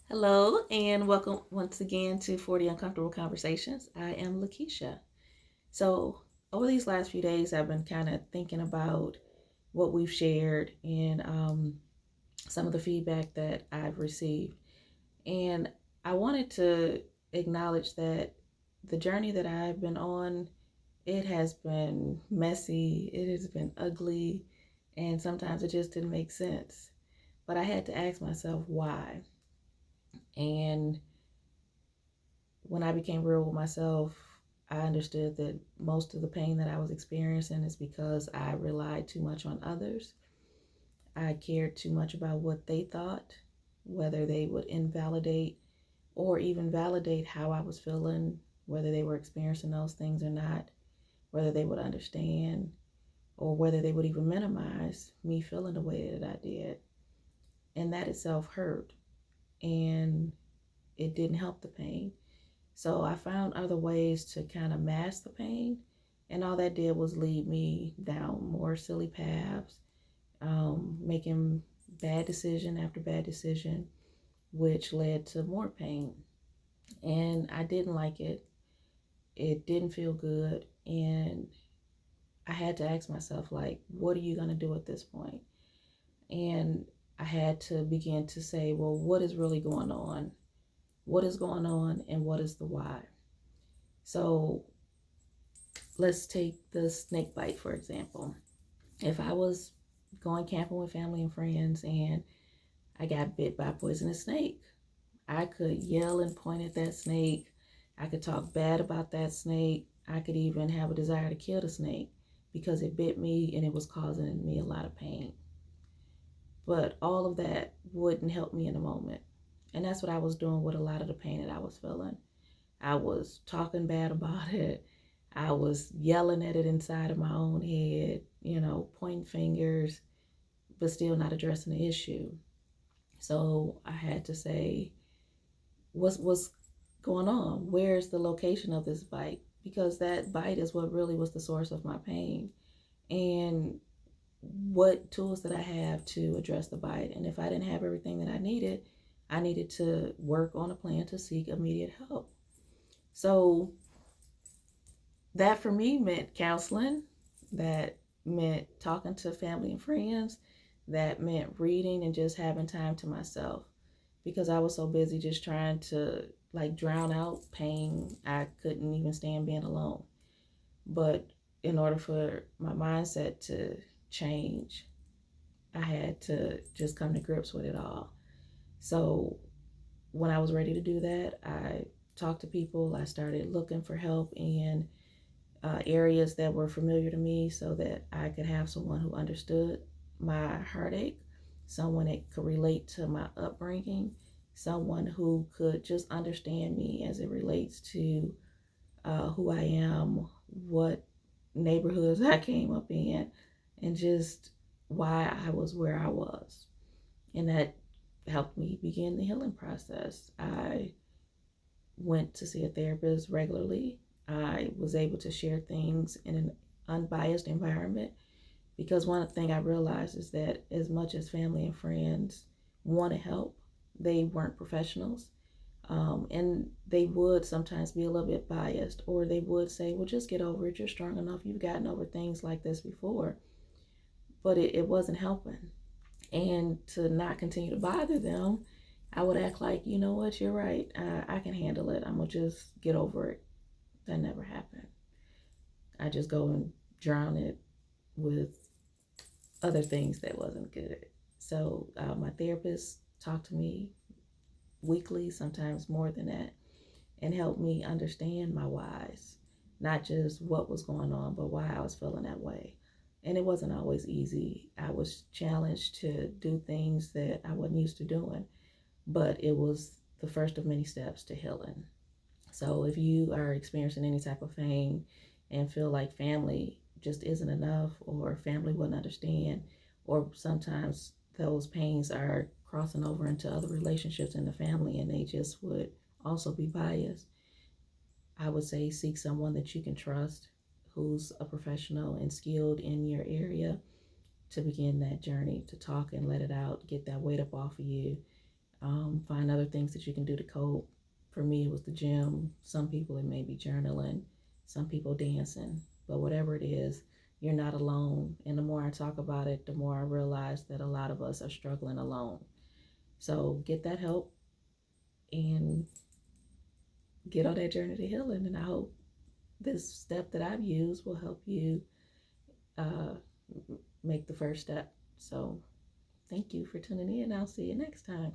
Hello, and welcome once again to 40 Uncomfortable Conversations. I am Lakeisha. So, over these last few days, I've been kind of thinking about what we've shared and some of the feedback that I've received. And I wanted to acknowledge that the journey that I've been on, it has been messy, it has been ugly, and sometimes it just didn't make sense. But I had to ask myself why. And when I became real with myself, I understood that most of the pain that I was experiencing is because I relied too much on others. I cared too much about what they thought, whether they would invalidate or even validate how I was feeling, whether they were experiencing those things or not, whether they would understand, or whether they would even minimize me feeling the way that I did. And that itself hurt, and it didn't help the pain. So I found other ways to kind of mask the pain, and all that did was lead me down more silly paths, making bad decision after bad decision, which led to more pain. And I didn't like it. It didn't feel good, and I had to ask myself, like, what are you going to do at this point? And I had to begin to say, well, what is really going on? What is going on, and what is the why? So let's take the snake bite, for example. If I was going camping with family and friends and I got bit by a poisonous snake, I could yell and point at that snake. I could talk bad about that snake. I could even have a desire to kill the snake because it bit me and it was causing me a lot of pain. But all of that wouldn't help me in the moment. And that's what I was doing with a lot of the pain that I was feeling. I was talking bad about it. I was yelling at it inside of my own head, pointing fingers, but still not addressing the issue. So I had to say, what's going on? Where's the location of this bite? Because that bite is what really was the source of my pain. And what tools did I have to address the bite? And if I didn't have everything that I needed to work on a plan to seek immediate help. So that for me meant counseling, that meant talking to family and friends, that meant reading and just having time to myself because I was so busy just trying to like drown out pain. I couldn't even stand being alone. But in order for my mindset to change, I had to just come to grips with it all. So when I was ready to do that, I talked to people. I started looking for help in areas that were familiar to me so that I could have someone who understood my heartache, someone that could relate to my upbringing, someone who could just understand me as it relates to who I am, what neighborhoods I came up in, and just why I was where I was. And that helped me begin the healing process. I went to see a therapist regularly. I was able to share things in an unbiased environment because one thing I realized is that as much as family and friends want to help, they weren't professionals. And they would sometimes be a little bit biased, or they would say, well, just get over it. You're strong enough. You've gotten over things like this before. But it wasn't helping. And to not continue to bother them, I would act like, you know what, you're right. I can handle it. I'm going to just get over it. That never happened. I just go and drown it with other things that wasn't good. So my therapist talked to me weekly, sometimes more than that, and helped me understand my whys, not just what was going on, but why I was feeling that way. And it wasn't always easy. I was challenged to do things that I wasn't used to doing, but it was the first of many steps to healing. So if you are experiencing any type of pain and feel like family just isn't enough, or family wouldn't understand, or sometimes those pains are crossing over into other relationships in the family and they just would also be biased, I would say seek someone that you can trust who's a professional and skilled in your area to begin that journey to talk and let it out, get that weight up off of you, Find other things that you can do to cope. For me, it was the gym. Some people, it may be journaling. Some people dancing. But whatever it is, you're not alone. And the more I talk about it, the more I realize that a lot of us are struggling alone. So get that help and get on that journey to healing. And I hope this step that I've used will help you uh, make the first step. So thank you for tuning in. I'll see you next time.